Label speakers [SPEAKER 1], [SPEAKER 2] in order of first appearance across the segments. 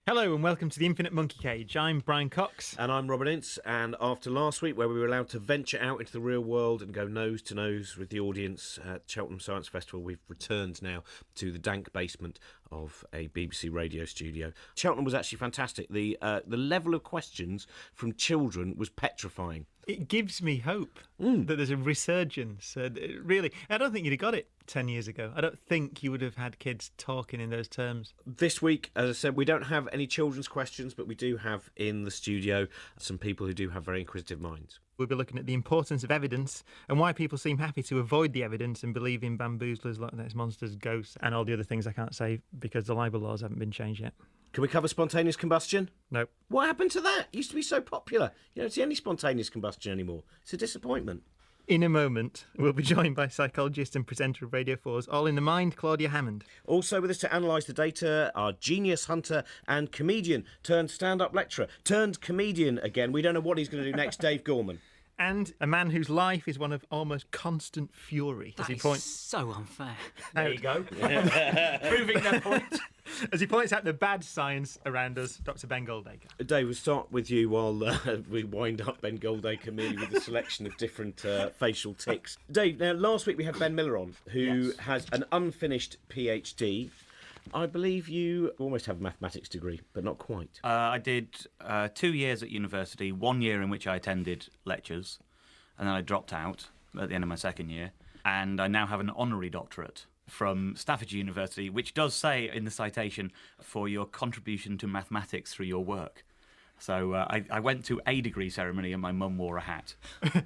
[SPEAKER 1] Hello and welcome to the Infinite Monkey Cage. I'm Brian Cox.
[SPEAKER 2] And I'm Robin Ince, and after last week where we were allowed to venture out into the real world and go nose to nose with the audience at Cheltenham Science Festival, we've returned now to the dank basement of a BBC radio studio. Cheltenham was actually fantastic. The level of questions from children was petrifying.
[SPEAKER 1] It gives me hope that there's a resurgence. Really, I don't think you'd have got it 10 years ago. I don't think you would have had kids talking in those terms.
[SPEAKER 2] This week, as I said, we don't have any children's questions, but we do have in the studio some people who do have very inquisitive minds.
[SPEAKER 1] We'll be looking at the importance of evidence and why people seem happy to avoid the evidence and believe in bamboozlers, Loch Ness monsters, ghosts, and all the other things I can't say because the libel laws haven't been changed yet.
[SPEAKER 2] Can we cover spontaneous combustion?
[SPEAKER 1] No.
[SPEAKER 2] What happened to that? It used to be so popular. You don't see any spontaneous combustion anymore. It's a disappointment.
[SPEAKER 1] In a moment, we'll be joined by psychologist and presenter of Radio 4's All in the Mind, Claudia Hammond.
[SPEAKER 2] Also with us to analyse the data, our genius hunter and comedian turned stand-up lecturer, turned comedian again. We don't know what he's going to do next, Dave Gorman.
[SPEAKER 1] And a man whose life is one of almost constant fury.
[SPEAKER 3] That is so unfair.
[SPEAKER 2] There you go. Proving that point.
[SPEAKER 1] As he points out the bad science around us, Dr. Ben Goldacre.
[SPEAKER 2] Dave, we'll start with you while we wind up Ben Goldacre merely with a selection of different facial tics. Dave, now last week we had Ben Miller on, who has an unfinished PhD. I believe you almost have a mathematics degree, but not quite.
[SPEAKER 3] I did 2 years at university, 1 year in which I attended lectures, and then I dropped out at the end of my second year, and I now have an honorary doctorate from Staffordshire University, which does say in the citation, for your contribution to mathematics through your work. So I went to a degree ceremony and my mum wore a hat.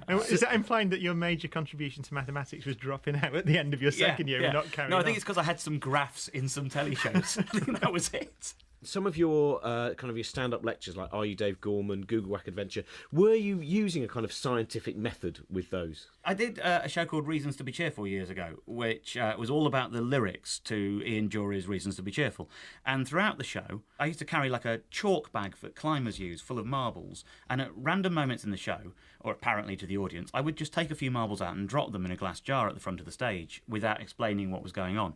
[SPEAKER 1] Is that implying that your major contribution to mathematics was dropping out at the end of your second year and not carrying on?
[SPEAKER 3] No, I think it's because I had some graphs in some telly shows. I think that was it.
[SPEAKER 2] Some of your kind of your stand-up lectures, like Are You Dave Gorman, Google Whack Adventure, were you using a kind of scientific method with those?
[SPEAKER 3] I did a show called Reasons to be Cheerful years ago, which was all about the lyrics to Ian Jury's Reasons to be Cheerful. And throughout the show, I used to carry like a chalk bag that climbers use full of marbles. And at random moments in the show, or apparently to the audience, I would just take a few marbles out and drop them in a glass jar at the front of the stage without explaining what was going on.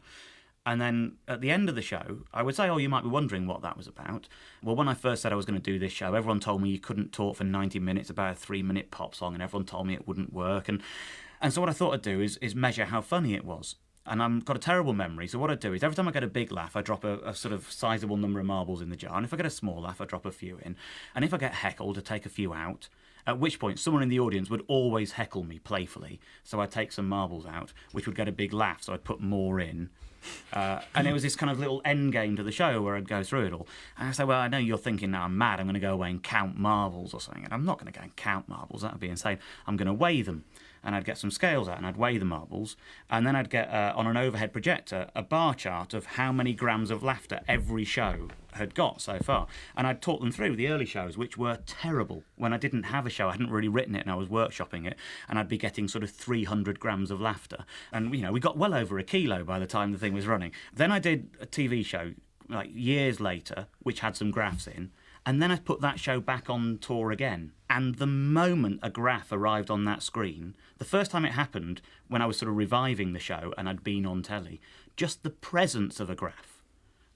[SPEAKER 3] And then at the end of the show, I would say, oh, you might be wondering what that was about. Well, when I first said I was going to do this show, everyone told me you couldn't talk for 90 minutes about a 3-minute pop song, and everyone told me it wouldn't work. And so what I thought I'd do is measure how funny it was. And I've got a terrible memory, so what I do is every time I get a big laugh, I drop a sort of sizable number of marbles in the jar. And if I get a small laugh, I drop a few in. And if I get heckled, I take a few out. At which point, someone in the audience would always heckle me playfully. So I'd take some marbles out, which would get a big laugh, so I'd put more in. And it was this kind of little end game to the show where I'd go through it all. And I say, well, I know you're thinking now I'm mad, I'm going to go away and count marbles or something. And I'm not going to go and count marbles, that would be insane. I'm going to weigh them. And I'd get some scales out and I'd weigh the marbles. And then I'd get, on an overhead projector, a bar chart of how many grams of laughter every show had got so far. And I'd talk them through the early shows, which were terrible. When I didn't have a show, I hadn't really written it and I was workshopping it. And I'd be getting sort of 300 grams of laughter. And, you know, we got well over a kilo by the time the thing was running. Then I did a TV show, like years later, which had some graphs in. And then I put that show back on tour again. And the moment a graph arrived on that screen, the first time it happened, when I was sort of reviving the show and I'd been on telly, just the presence of a graph,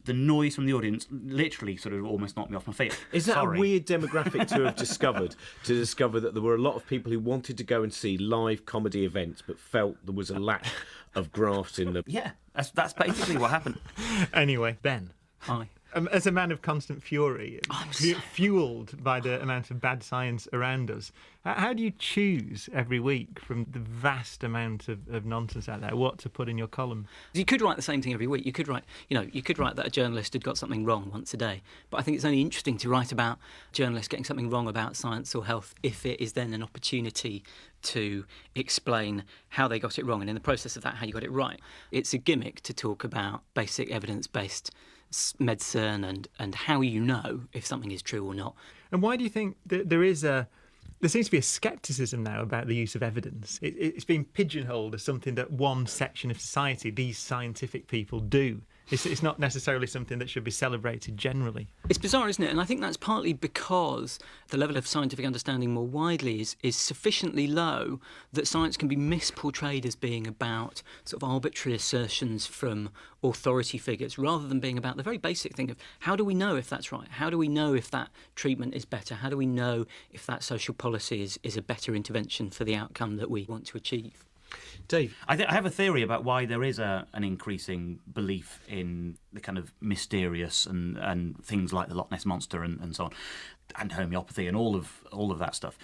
[SPEAKER 3] the noise from the audience literally sort of almost knocked me off my feet.
[SPEAKER 2] Is that a weird demographic to have discovered, to discover that there were a lot of people who wanted to go and see live comedy events but felt there was a lack of graphs in them?
[SPEAKER 3] Yeah, that's basically what happened.
[SPEAKER 1] Anyway, Ben.
[SPEAKER 3] Hi.
[SPEAKER 1] As a man of constant fury, fuelled by the amount of bad science around us, how do you choose every week from the vast amount of nonsense out there what to put in your column?
[SPEAKER 4] You could write the same thing every week. You could write that a journalist had got something wrong once a day. But I think it's only interesting to write about journalists getting something wrong about science or health if it is then an opportunity to explain how they got it wrong, and in the process of that, how you got it right. It's a gimmick to talk about basic evidence-based medicine and how you know if something is true or not.
[SPEAKER 1] And why do you think that there seems to be a scepticism now about the use of evidence? It's been pigeonholed as something that one section of society, these scientific people, do. It's not necessarily something that should be celebrated generally.
[SPEAKER 4] It's bizarre, isn't it? And I think that's partly because the level of scientific understanding more widely is sufficiently low that science can be misportrayed as being about sort of arbitrary assertions from authority figures rather than being about the very basic thing of how do we know if that's right? How do we know if that treatment is better? How do we know if that social policy is a better intervention for the outcome that we want to achieve?
[SPEAKER 2] Dave?
[SPEAKER 3] I have a theory about why there is an increasing belief in the kind of mysterious and things like the Loch Ness Monster and so on, and homeopathy and all of that stuff,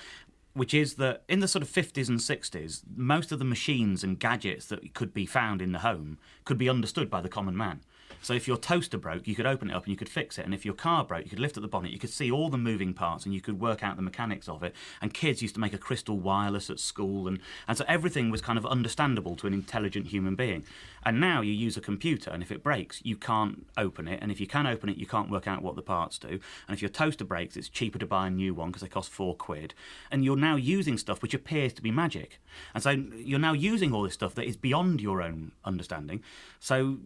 [SPEAKER 3] which is that in the sort of 50s and 60s, most of the machines and gadgets that could be found in the home could be understood by the common man. So if your toaster broke, you could open it up and you could fix it. And if your car broke, you could lift up the bonnet, you could see all the moving parts and you could work out the mechanics of it. And kids used to make a crystal wireless at school. And so everything was kind of understandable to an intelligent human being. And now you use a computer, and if it breaks, you can't open it. And if you can open it, you can't work out what the parts do. And if your toaster breaks, it's cheaper to buy a new one because they cost £4. And you're now using stuff which appears to be magic. And so you're now using all this stuff that is beyond your own understanding. So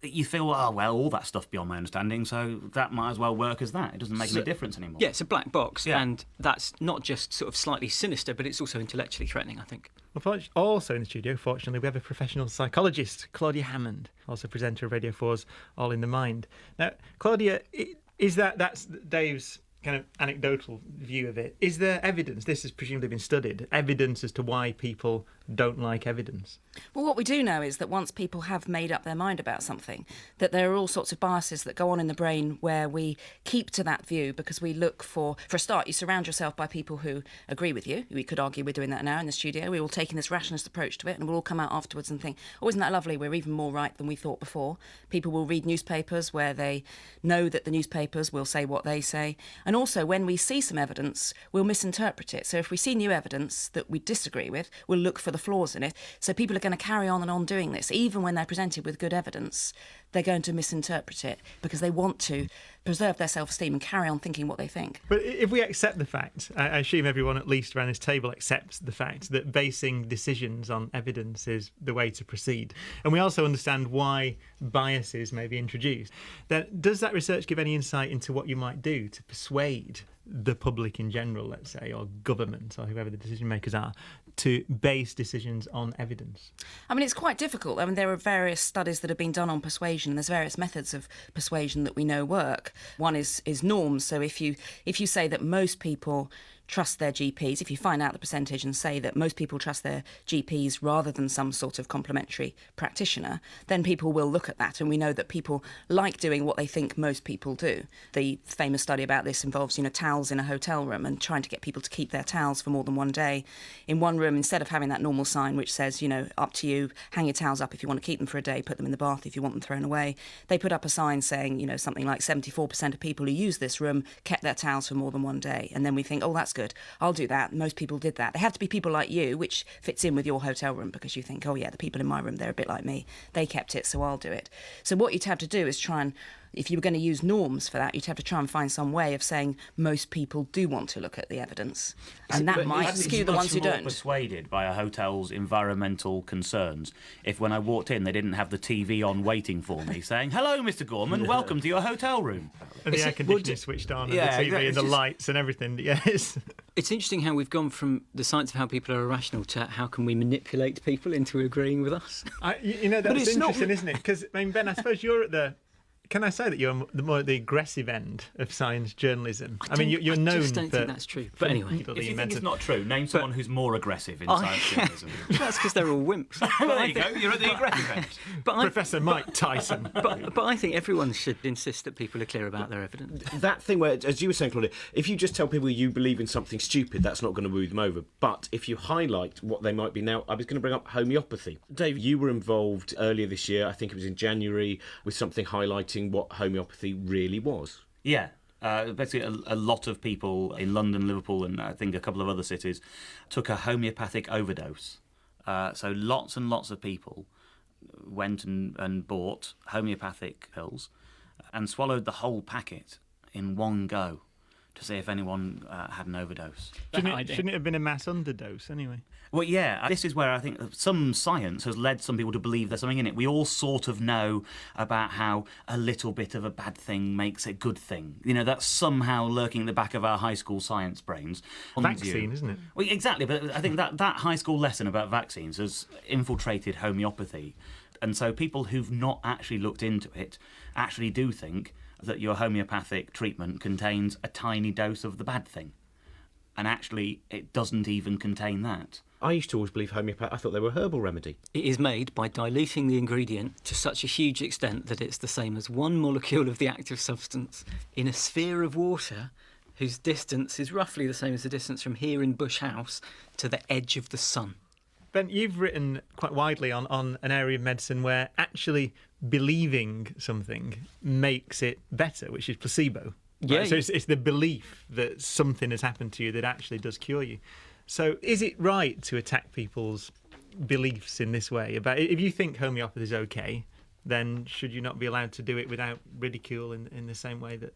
[SPEAKER 3] you feel, oh, well, all that stuff beyond my understanding, so that might as well work as that. It doesn't make any difference anymore.
[SPEAKER 4] Yeah, it's a black box,
[SPEAKER 3] Yeah.
[SPEAKER 4] and that's not just sort of slightly sinister, but it's also intellectually threatening, I think.
[SPEAKER 1] Well, also in the studio, fortunately, we have a professional psychologist, Claudia Hammond, also presenter of Radio 4's All in the Mind. Now, Claudia, that's Dave's kind of anecdotal view of it. Is there evidence, this has presumably been studied, evidence as to why people don't like evidence?
[SPEAKER 5] Well, what we do know is that once people have made up their mind about something, that there are all sorts of biases that go on in the brain where we keep to that view because we look for a start, you surround yourself by people who agree with you. We could argue we're doing that now in the studio. We're all taking this rationalist approach to it, and we'll all come out afterwards and think, oh, isn't that lovely? We're even more right than we thought before. People will read newspapers where they know that the newspapers will say what they say. And also, when we see some evidence, we'll misinterpret it. So if we see new evidence that we disagree with, we'll look for the flaws in it. So people are going to carry on and on doing this. Even when they're presented with good evidence, they're going to misinterpret it because they want to preserve their self-esteem and carry on thinking what they think.
[SPEAKER 1] But if we accept the fact, I assume everyone at least around this table accepts the fact that basing decisions on evidence is the way to proceed. And we also understand why biases may be introduced. Then does that research give any insight into what you might do to persuade the public in general, let's say, or government, or whoever the decision makers are, to base decisions on evidence?
[SPEAKER 5] I mean, it's quite difficult. I mean, there are various studies that have been done on persuasion. There's various methods of persuasion that we know work. One is norms. So if you say that most people trust their GPs, if you find out the percentage and say that most people trust their GPs rather than some sort of complementary practitioner, then people will look at that, and we know that people like doing what they think most people do. The famous study about this involves, towels in a hotel room and trying to get people to keep their towels for more than one day. In one room, instead of having that normal sign which says, up to you, hang your towels up if you want to keep them for a day, put them in the bath if you want them thrown away, they put up a sign saying, something like 74% of people who use this room kept their towels for more than one day. And then we think, oh, that's good. I'll do that. Most people did that. They have to be people like you, which fits in with your hotel room because you think, oh yeah, the people in my room, they're a bit like me. They kept it, so I'll do it. So what you'd have to do is try and, if you were going to use norms for that, you'd have to try and find some way of saying most people do want to look at the evidence. And that might skew the ones who don't.
[SPEAKER 3] Persuaded by a hotel's environmental concerns if when I walked in they didn't have the TV on waiting for me saying, hello, Mr. Gorman, welcome to your hotel room.
[SPEAKER 1] And the air conditioning switched on, and the TV
[SPEAKER 3] exactly.
[SPEAKER 1] and the lights and everything, yes.
[SPEAKER 4] It's interesting how we've gone from the science of how people are irrational to how can we manipulate people into agreeing with us.
[SPEAKER 1] That's interesting, isn't it? Because, Ben, I suppose you're at the... Can I say that you're the aggressive end of science journalism? You're known for... I just don't think that's true. But anyway...
[SPEAKER 3] If you think it's not true, name someone who's more aggressive in science journalism.
[SPEAKER 4] That's because they're all wimps.
[SPEAKER 3] There you go, you're at the aggressive end.
[SPEAKER 1] Professor Mike Tyson.
[SPEAKER 4] But I think everyone should insist that people are clear about their evidence.
[SPEAKER 2] That thing where, as you were saying, Claudia, if you just tell people you believe in something stupid, that's not going to woo them over. But if you highlight what they might be now, I was going to bring up homeopathy. Dave, you were involved earlier this year, I think it was in January, with something highlighting what homeopathy really was.
[SPEAKER 3] Yeah. Basically, a lot of people in London, Liverpool, and I think a couple of other cities took a homeopathic overdose. So lots and lots of people went and bought homeopathic pills and swallowed the whole packet in one go to see if anyone had an overdose.
[SPEAKER 1] Shouldn't it have been a mass underdose anyway?
[SPEAKER 3] Well, yeah, this is where I think some science has led some people to believe there's something in it. We all sort of know about how a little bit of a bad thing makes a good thing. You know, that's somehow lurking at the back of our high school science brains.
[SPEAKER 1] Vaccine, isn't it?
[SPEAKER 3] Well, exactly, but I think that high school lesson about vaccines has infiltrated homeopathy. And so people who've not actually looked into it actually do think that your homeopathic treatment contains a tiny dose of the bad thing. And actually, it doesn't even contain that.
[SPEAKER 2] I used to always believe homeopathy. I thought they were a herbal remedy.
[SPEAKER 4] It is made by diluting the ingredient to such a huge extent that it's the same as one molecule of the active substance in a sphere of water whose distance is roughly the same as the distance from here in Bush House to the edge of the sun.
[SPEAKER 1] Ben, you've written quite widely on an area of medicine where actually believing something makes it better, which is placebo.
[SPEAKER 4] Yeah,
[SPEAKER 1] right? So it's the belief that something has happened to you that actually does cure you. So is it right to attack people's beliefs in this way? About if you think homeopathy is okay, then should you not be allowed to do it without ridicule in the same way that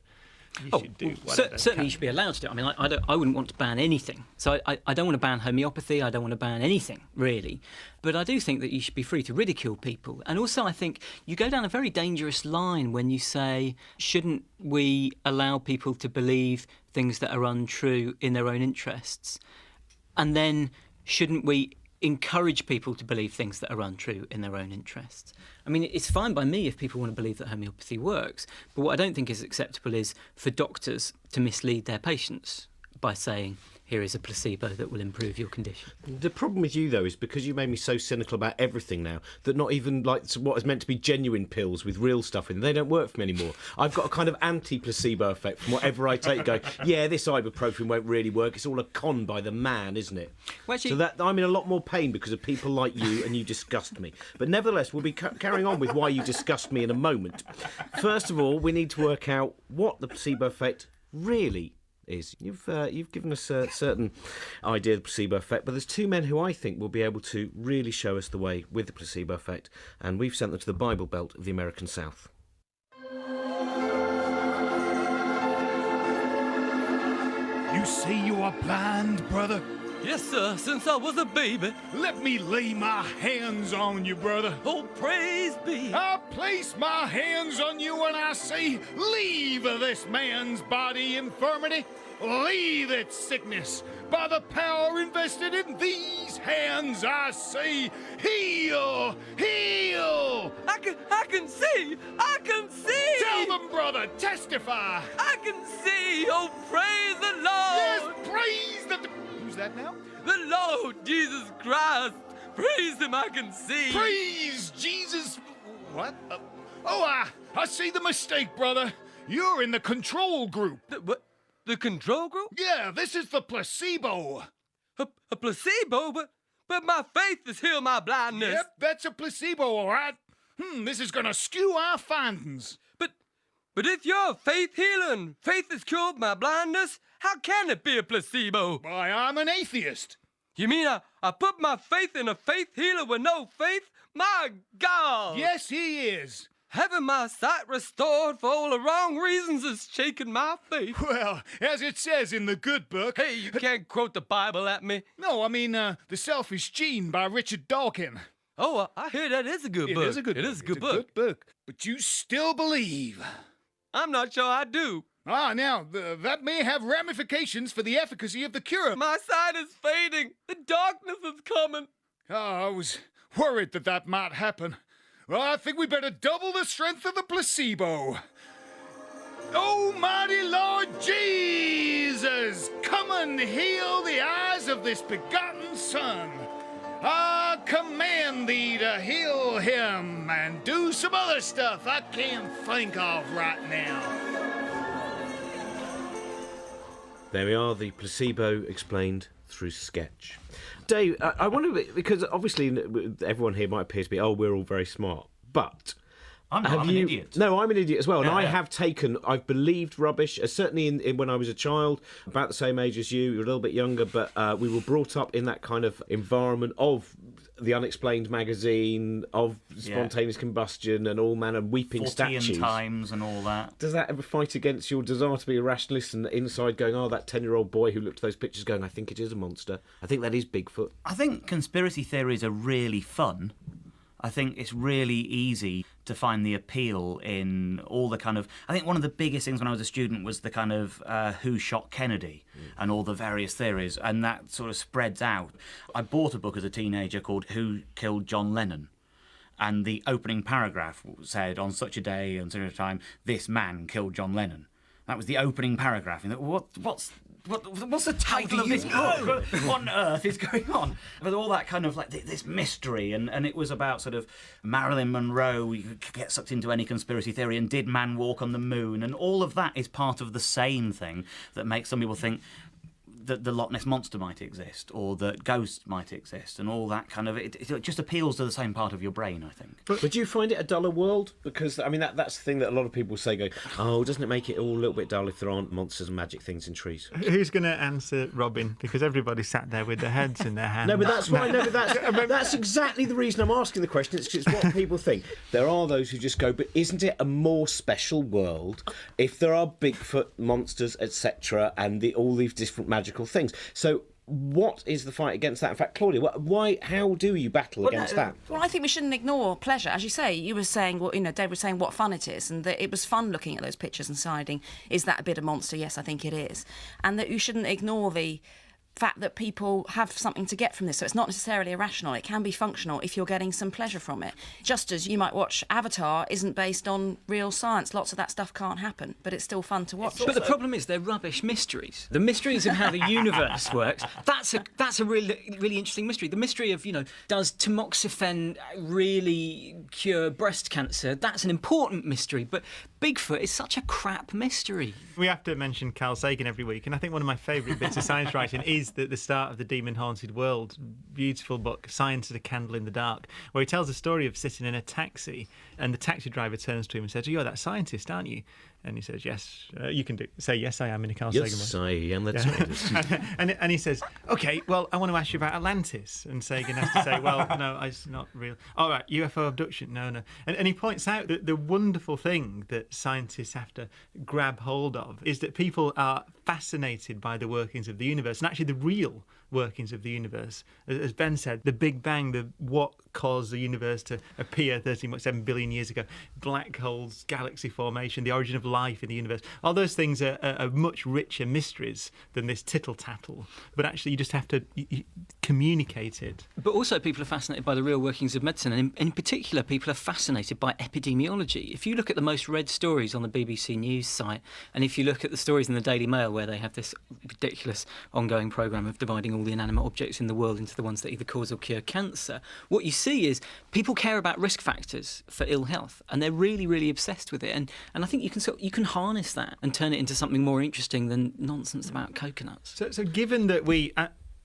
[SPEAKER 1] you should do?
[SPEAKER 4] Certainly you should be allowed to do it. I mean, I wouldn't want to ban anything. So I don't want to ban homeopathy. I don't want to ban anything, really. But I do think that you should be free to ridicule people. And also I think you go down a very dangerous line when you say, shouldn't we allow people to believe things that are untrue in their own interests? And then shouldn't we encourage people to believe things that are untrue in their own interests? I mean, it's fine by me if people want to believe that homeopathy works, but what I don't think is acceptable is for doctors to mislead their patients by saying, here is a placebo that will improve your condition.
[SPEAKER 2] The problem with you, though, is because you made me so cynical about everything now that not even like what is meant to be genuine pills with real stuff in them, they don't work for me anymore. I've got a kind of anti-placebo effect from whatever I take, going, yeah, this ibuprofen won't really work. It's all a con by the man, isn't it?
[SPEAKER 4] Well, actually,
[SPEAKER 2] so that I'm in a lot more pain because of people like you, and you disgust me. But nevertheless, we'll be carrying on with why you disgust me in a moment. First of all, we need to work out what the placebo effect really is. You've given us a certain idea of the placebo effect, but there's two men who I think will be able to really show us the way with the placebo effect, and we've sent them to the Bible Belt of the American South.
[SPEAKER 6] You say you are blind, brother?
[SPEAKER 7] Yes, sir, since I was a baby.
[SPEAKER 6] Let me lay my hands on you, brother.
[SPEAKER 7] Oh, praise be.
[SPEAKER 6] I place my hands on you and I say, leave this man's body infirmity. Leave its sickness. By the power invested in these hands, I say, heal, heal.
[SPEAKER 7] I can see. I can see.
[SPEAKER 6] Tell them, brother, testify.
[SPEAKER 7] I can see. Oh, praise the Lord.
[SPEAKER 6] Yes, praise the... Who's that now?
[SPEAKER 7] The Lord Jesus Christ. Praise him, I can see.
[SPEAKER 6] Praise Jesus. What? I see the mistake, brother. You're in the control group.
[SPEAKER 7] What? The control group?
[SPEAKER 6] Yeah, this is the placebo.
[SPEAKER 7] A placebo? But my faith has healed my blindness.
[SPEAKER 6] Yep, that's a placebo, all right. This is gonna skew our findings.
[SPEAKER 7] But if you're faith healing, faith has cured my blindness, how can it be a placebo?
[SPEAKER 6] Why, I'm an atheist.
[SPEAKER 7] You mean I put my faith in a faith healer with no faith? My God!
[SPEAKER 6] Yes, he is.
[SPEAKER 7] Having my sight restored for all the wrong reasons is shaking my faith.
[SPEAKER 6] Well, as it says in the good book...
[SPEAKER 7] Hey, you can't quote the Bible at me.
[SPEAKER 6] No, I mean, The Selfish Gene by Richard Dawkins.
[SPEAKER 7] Oh, I hear that is a good book.
[SPEAKER 6] It is a good book. But you still believe.
[SPEAKER 7] I'm not sure I do.
[SPEAKER 6] Now, that may have ramifications for the efficacy of the cure.
[SPEAKER 7] My sight is fading. The darkness is coming.
[SPEAKER 6] I was worried that might happen. Well, I think we better double the strength of the placebo. Almighty Lord Jesus, come and heal the eyes of this begotten Son. I command thee to heal him and do some other stuff I can't think of right now.
[SPEAKER 2] There we are, the placebo explained through sketch. Dave, I wonder, because obviously everyone here might appear to be, we're all very smart, but
[SPEAKER 3] I'm not. I'm an idiot.
[SPEAKER 2] No, I'm an idiot as well. And
[SPEAKER 3] Yeah.
[SPEAKER 2] I've believed rubbish, certainly in when I was a child, about the same age as you. You were a little bit younger, but we were brought up in that kind of environment of the Unexplained magazine, of spontaneous combustion and all manner of weeping
[SPEAKER 3] 40
[SPEAKER 2] statues.
[SPEAKER 3] times and all that.
[SPEAKER 2] Does that ever fight against your desire to be a rationalist and inside going, oh, that 10-year-old boy who looked at those pictures going, I think it is a monster. I think that is Bigfoot.
[SPEAKER 3] I think conspiracy theories are really fun. I think it's really easy to find the appeal in all the kind of... I think one of the biggest things when I was a student was the kind of who shot Kennedy and all the various theories, and that sort of spreads out. I bought a book as a teenager called Who Killed John Lennon? And the opening paragraph said, on such a day and such a time, this man killed John Lennon. That was the opening paragraph. And what's the title of this book? What on earth is going on? With all that kind of like this mystery, and it was about sort of Marilyn Monroe. You could get sucked into any conspiracy theory, and did man walk on the moon? And all of that is part of the same thing that makes some people think that the Loch Ness Monster might exist, or that ghosts might exist, and all that kind of... It just appeals to the same part of your brain, I think.
[SPEAKER 2] But do you find it a duller world? Because, I mean, that's the thing that a lot of people say, go, oh, doesn't it make it all a little bit dull if there aren't monsters and magic things in trees?
[SPEAKER 1] Who's going to answer Robin? Because everybody sat there with their heads in their hands.
[SPEAKER 2] No, but that's right. No, but that's exactly the reason I'm asking the question. It's what people think. There are those who just go, but isn't it a more special world if there are Bigfoot, monsters, etc., and all these different magical things? So what is the fight against that? In fact, Claudia, how do you battle against that?
[SPEAKER 5] Well, I think we shouldn't ignore pleasure. As you say, you were saying, Dave was saying what fun it is, and that it was fun looking at those pictures and deciding, is that a bit of monster? Yes, I think it is. And that you shouldn't ignore the fact that people have something to get from this. So it's not necessarily irrational. It can be functional if you're getting some pleasure from it. Just as you might watch Avatar isn't based on real science. Lots of that stuff can't happen, but it's still fun to watch.
[SPEAKER 4] But the problem is they're rubbish mysteries. The mysteries of how the universe works, that's a really, really interesting mystery. The mystery of, does tamoxifen really cure breast cancer? That's an important mystery, but Bigfoot is such a crap mystery.
[SPEAKER 1] We have to mention Carl Sagan every week, and I think one of my favourite bits of science writing is the start of The Demon Haunted World, beautiful book, Science as a Candle in the Dark, where he tells the story of sitting in a taxi, and the taxi driver turns to him and says, you're that scientist, aren't you? And he says, yes, you can say, yes, I am, in a Carl Sagan book.
[SPEAKER 2] Yes, I am, that scientist.
[SPEAKER 1] and he says, OK, well, I want to ask you about Atlantis. And Sagan has to say, well, no, it's not real. All right, UFO abduction, no. And he points out that the wonderful thing that scientists have to grab hold of is that people are fascinated by the workings of the universe, and actually the real workings of the universe. As Ben said, the Big Bang, what caused the universe to appear 13.7 billion years ago, black holes, galaxy formation, the origin of life in the universe. All those things are much richer mysteries than this tittle-tattle. But actually, you just have to communicate it.
[SPEAKER 4] But also, people are fascinated by the real workings of medicine, and in particular, people are fascinated by epidemiology. If you look at the most read stories on the BBC News site, and if you look at the stories in the Daily Mail, where they have this ridiculous ongoing programme of dividing all the inanimate objects in the world into the ones that either cause or cure cancer, what you see is people care about risk factors for ill health, and they're really, really obsessed with it. And I think you can harness that and turn it into something more interesting than nonsense about coconuts.
[SPEAKER 1] So given that we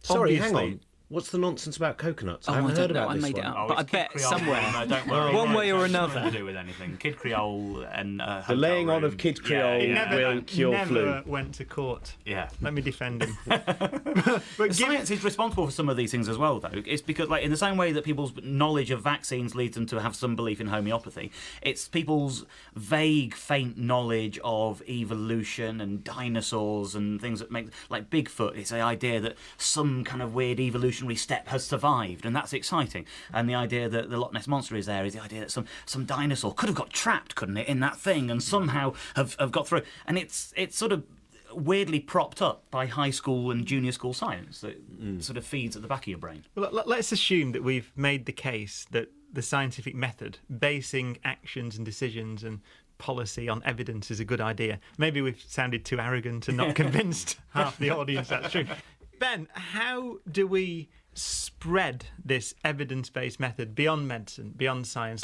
[SPEAKER 2] Sorry,
[SPEAKER 1] obviously...
[SPEAKER 2] hang on. What's the nonsense about coconuts?
[SPEAKER 4] Oh,
[SPEAKER 2] I haven't heard
[SPEAKER 4] don't know.
[SPEAKER 2] about
[SPEAKER 4] I
[SPEAKER 2] this
[SPEAKER 4] made
[SPEAKER 2] one.
[SPEAKER 4] it up,
[SPEAKER 3] Oh,
[SPEAKER 4] but I
[SPEAKER 3] it's
[SPEAKER 4] bet
[SPEAKER 3] Kid Creole.
[SPEAKER 4] somewhere,
[SPEAKER 3] No, don't worry.
[SPEAKER 4] one way or
[SPEAKER 3] It's
[SPEAKER 4] another.
[SPEAKER 3] nothing to do with anything. Kid Creole and
[SPEAKER 2] The laying on of Kid Creole will cure
[SPEAKER 1] never
[SPEAKER 2] flu.
[SPEAKER 1] went to court.
[SPEAKER 3] Yeah.
[SPEAKER 1] Let me defend him. But
[SPEAKER 3] Science is responsible for some of these things as well, though. It's because, like, in the same way that people's knowledge of vaccines leads them to have some belief in homeopathy, it's people's vague, faint knowledge of evolution and dinosaurs and things that make, like Bigfoot. It's the idea that some kind of weird evolutionary step has survived, and that's exciting. And the idea that the Loch Ness Monster is there is the idea that some dinosaur could have got trapped, couldn't it, in that thing, and somehow have got through. And it's sort of weirdly propped up by high school and junior school science that sort of feeds at the back of your brain.
[SPEAKER 1] Well, let's assume that we've made the case that the scientific method, basing actions and decisions and policy on evidence, is a good idea. Maybe we've sounded too arrogant and not convinced half the audience that's true. Ben, how do we spread this evidence-based method beyond medicine, beyond science?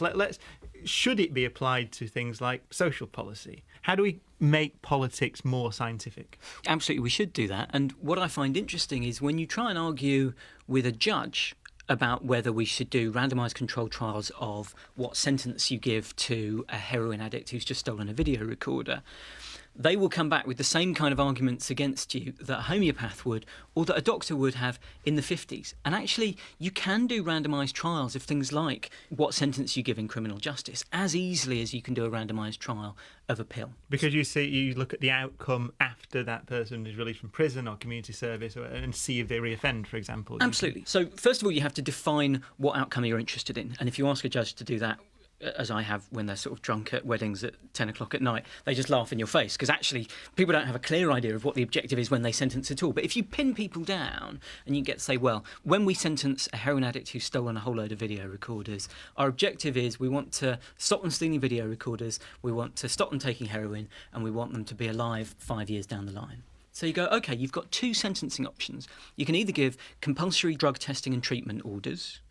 [SPEAKER 1] Should it be applied to things like social policy? How do we make politics more scientific?
[SPEAKER 4] Absolutely, we should do that. And what I find interesting is when you try and argue with a judge about whether we should do randomised controlled trials of what sentence you give to a heroin addict who's just stolen a video recorder, they will come back with the same kind of arguments against you that a homeopath would, or that a doctor would have in the 50s. And actually, you can do randomised trials of things like what sentence you give in criminal justice as easily as you can do a randomised trial of a pill.
[SPEAKER 1] Because you look at the outcome after that person is released from prison or community service, and see if they reoffend, for example.
[SPEAKER 4] Absolutely. So first of all, you have to define what outcome you're interested in. And if you ask a judge to do that, as I have when they're sort of drunk at weddings at 10 o'clock at night, they just laugh in your face, because actually people don't have a clear idea of what the objective is when they sentence at all. But if you pin people down and you get to say, well, when we sentence a heroin addict who's stolen a whole load of video recorders, our objective is we want to stop them stealing video recorders, we want to stop them taking heroin, and we want them to be alive 5 years down the line. So you go, OK, you've got two sentencing options. You can either give compulsory drug testing and treatment orders,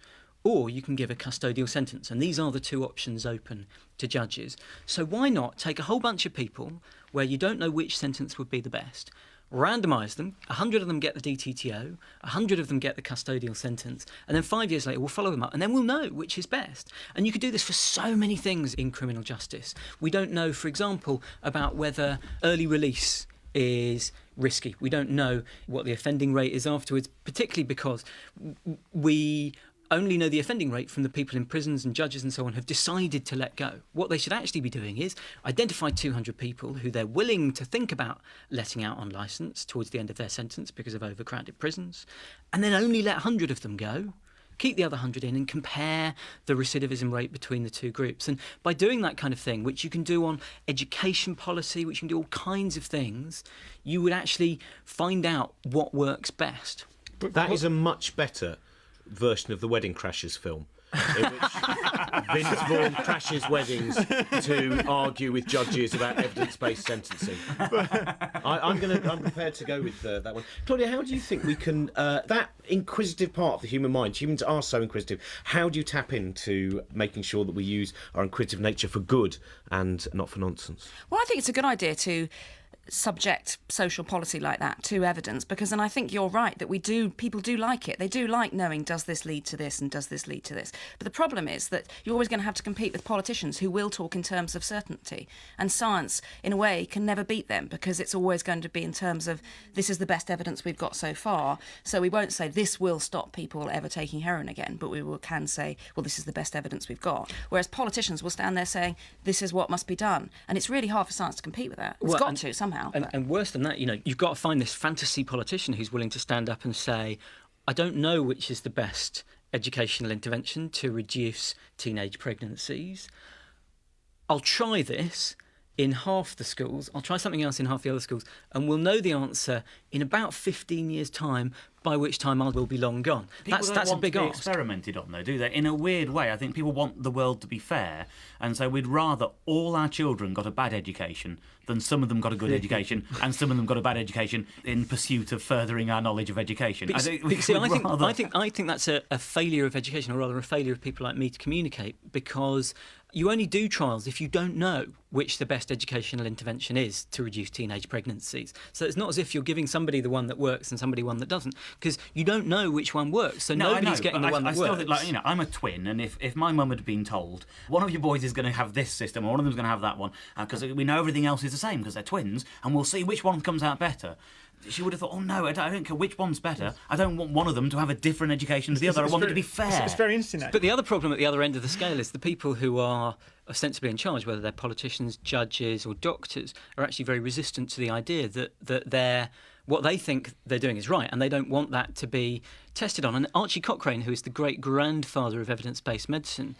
[SPEAKER 4] or you can give a custodial sentence. And these are the two options open to judges. So why not take a whole bunch of people where you don't know which sentence would be the best, randomise them, 100 of them get the DTTO, 100 of them get the custodial sentence, and then 5 years later we'll follow them up, and then we'll know which is best. And you could do this for so many things in criminal justice. We don't know, for example, about whether early release is risky. We don't know what the offending rate is afterwards, particularly because we only know the offending rate from the people in prisons, and judges and so on have decided to let go. What they should actually be doing is identify 200 people who they're willing to think about letting out on licence towards the end of their sentence because of overcrowded prisons, and then only let 100 of them go, keep the other 100 in, and compare the recidivism rate between the two groups. And by doing that kind of thing, which you can do on education policy, which you can do all kinds of things, you would actually find out what works best.
[SPEAKER 2] That is a much better version of the Wedding Crashers film, in which Vince Vaughn crashes weddings to argue with judges about evidence-based sentencing. I'm prepared to go with that one. Claudia, how do you think we can that inquisitive part of the human mind? Humans are so inquisitive. How do you tap into making sure that we use our inquisitive nature for good and not for nonsense?
[SPEAKER 5] Well, I think it's a good idea to subject social policy like that to evidence, because then I think you're right that people do like it. They do like knowing, does this lead to this and does this lead to this? But the problem is that you're always going to have to compete with politicians who will talk in terms of certainty, and science in a way can never beat them, because it's always going to be in terms of this is the best evidence we've got so far. So we won't say this will stop people ever taking heroin again, but can say, well, this is the best evidence we've got. Whereas politicians will stand there saying this is what must be done, and it's really hard for science to compete with that. It's got to somehow.
[SPEAKER 4] And worse than that, you've got to find this fantasy politician who's willing to stand up and say, I don't know which is the best educational intervention to reduce teenage pregnancies. I'll try this in half the schools, I'll try something else in half the other schools, and we'll know the answer in about 15 years' time, by which time I will be long gone. That's a big ask.
[SPEAKER 3] Experimented on, though, do they? In a weird way, I think people want the world to be fair, and so we'd rather all our children got a bad education than some of them got a good education and some of them got a bad education in pursuit of furthering our knowledge of education.
[SPEAKER 4] I think that's a failure of education, or rather a failure of people like me to communicate, because you only do trials if you don't know which the best educational intervention is to reduce teenage pregnancies. So it's not as if you're giving somebody the one that works and somebody one that doesn't, because you don't know which one works. So nobody's getting the one that works.
[SPEAKER 3] Still think, I'm a twin, and if my mum had been told one of your boys is going to have this system or one of them's going to have that one, because we know everything else is the same because they're twins, and we'll see which one comes out better, she would have thought, oh no, I don't care which one's better. I don't want one of them to have a different education to the other. I want it to be fair.
[SPEAKER 1] It's very interesting.
[SPEAKER 4] But the other problem at the other end of the scale is the people who are ostensibly in charge, whether they're politicians, judges or doctors, are actually very resistant to the idea that what they think they're doing is right, and they don't want that to be tested on. And Archie Cochrane, who is the great-grandfather of evidence-based medicine,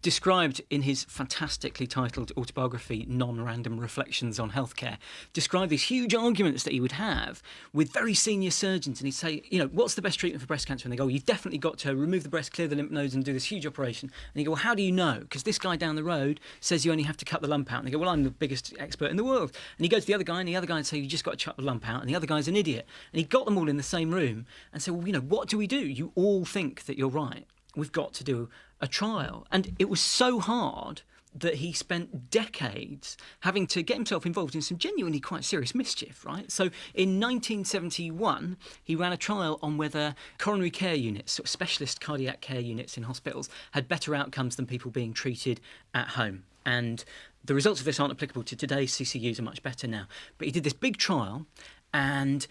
[SPEAKER 4] described in his fantastically titled autobiography, Non-Random Reflections on Healthcare, described these huge arguments that he would have with very senior surgeons. And he'd say, what's the best treatment for breast cancer? And they go, you've definitely got to remove the breast, clear the lymph nodes and do this huge operation. And you go, well, how do you know? Because this guy down the road says you only have to cut the lump out. And they go, well, I'm the biggest expert in the world. And he goes to the other guy, and the other guy would say, you just got to cut the lump out. And the other guy's an idiot. And he got them all in the same room and said, well, what do we do? You all think that you're right. We've got to do a trial. And it was so hard that he spent decades having to get himself involved in some genuinely quite serious mischief, right? So in 1971, he ran a trial on whether coronary care units, sort of specialist cardiac care units in hospitals, had better outcomes than people being treated at home. And the results of this aren't applicable to today. CCUs are much better now. But he did this big trial, and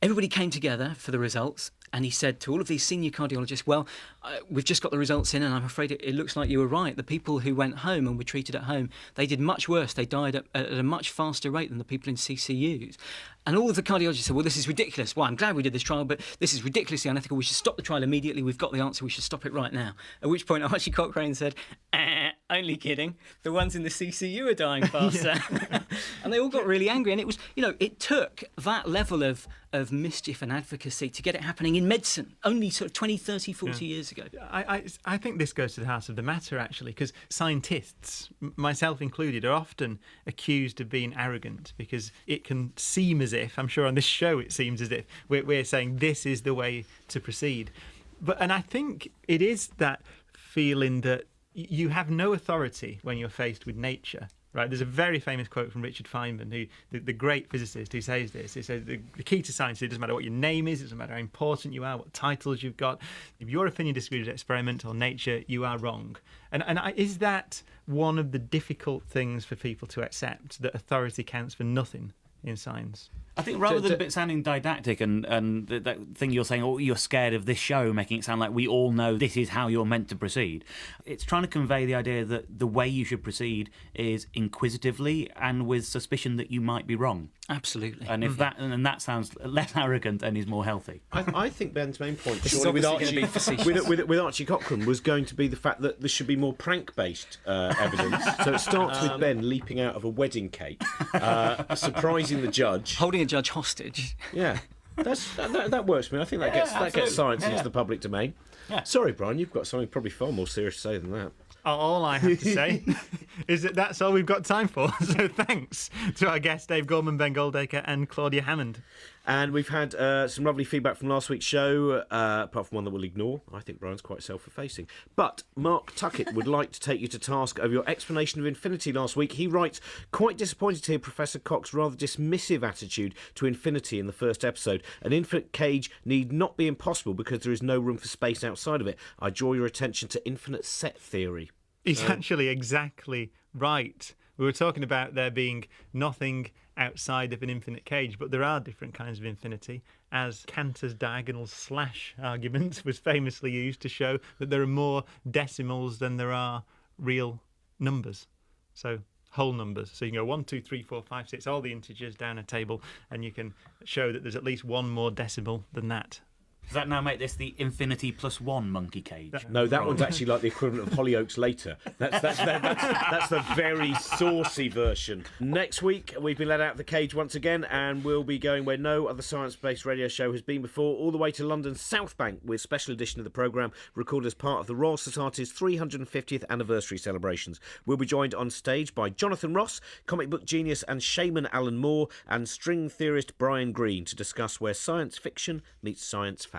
[SPEAKER 4] everybody came together for the results, and he said to all of these senior cardiologists, well, we've just got the results in, and I'm afraid it looks like you were right. The people who went home and were treated at home, they did much worse. They died at a much faster rate than the people in CCUs. And all of the cardiologists said, well, this is ridiculous. Well, I'm glad we did this trial, but this is ridiculously unethical. We should stop the trial immediately. We've got the answer. We should stop it right now. At which point Archie Cochrane said, only kidding. The ones in the CCU are dying faster. And they all got really angry. And it was, it took that level of mischief and advocacy to get it happening in medicine only sort of 20, 30, 40 years ago.
[SPEAKER 1] I think this goes to the heart of the matter, actually, because scientists, myself included, are often accused of being arrogant because it can seem as if, I'm sure on this show it seems as if, we're saying this is the way to proceed. And I think it is that feeling that you have no authority when you're faced with nature. Right, there's a very famous quote from Richard Feynman, the great physicist, who says this. He says the key to science, it doesn't matter what your name is, it doesn't matter how important you are, what titles you've got. If your opinion disagrees with experiment or nature, you are wrong. And is that one of the difficult things for people to accept, that authority counts for nothing in science?
[SPEAKER 3] I think rather than a bit sounding didactic and that thing you're saying, oh, you're scared of this show, making it sound like we all know this is how you're meant to proceed, it's trying to convey the idea that the way you should proceed is inquisitively and with suspicion that you might be wrong.
[SPEAKER 4] Absolutely.
[SPEAKER 3] And if that sounds less arrogant and is more healthy.
[SPEAKER 2] I think Ben's main point,
[SPEAKER 4] This is
[SPEAKER 2] surely, with
[SPEAKER 4] obviously
[SPEAKER 2] Archie,
[SPEAKER 4] gonna be facetious.
[SPEAKER 2] with Archie Cochrane, was going to be the fact that there should be more prank-based evidence. So it starts with Ben leaping out of a wedding cake, surprising the judge,
[SPEAKER 4] holding a judge hostage.
[SPEAKER 2] Yeah, that works for me. I think that gets science into the public domain.
[SPEAKER 3] Yeah.
[SPEAKER 2] Sorry, Brian, you've got something probably far more serious to say than that.
[SPEAKER 1] All I have to say is that's all we've got time for. So thanks to our guests, Dave Gorman, Ben Goldacre and Claudia Hammond.
[SPEAKER 2] And we've had some lovely feedback from last week's show, apart from one that we'll ignore. I think Brian's quite self-effacing. But Mark Tuckett would like to take you to task over your explanation of infinity last week. He writes, quite disappointed to hear Professor Cox's rather dismissive attitude to infinity in the first episode. An infinite cage need not be impossible because there is no room for space outside of it. I draw your attention to infinite set theory.
[SPEAKER 1] He's actually exactly right. We were talking about there being nothing outside of an infinite cage, but there are different kinds of infinity, as Cantor's diagonal slash argument was famously used to show that there are more decimals than there are real numbers. So whole numbers. So you can go 1, 2, 3, 4, 5, 6, all the integers down a table, and you can show that there's at least one more decimal than that.
[SPEAKER 3] Does that now make this the infinity plus one monkey cage?
[SPEAKER 2] No, that one's actually like the equivalent of Hollyoaks later. That's the very saucy version. Next week, we've been let out of the cage once again, and we'll be going where no other science-based radio show has been before, all the way to London's South Bank, with a special edition of the programme recorded as part of the Royal Society's 350th anniversary celebrations. We'll be joined on stage by Jonathan Ross, comic book genius and shaman Alan Moore, and string theorist Brian Greene to discuss where science fiction meets science fact.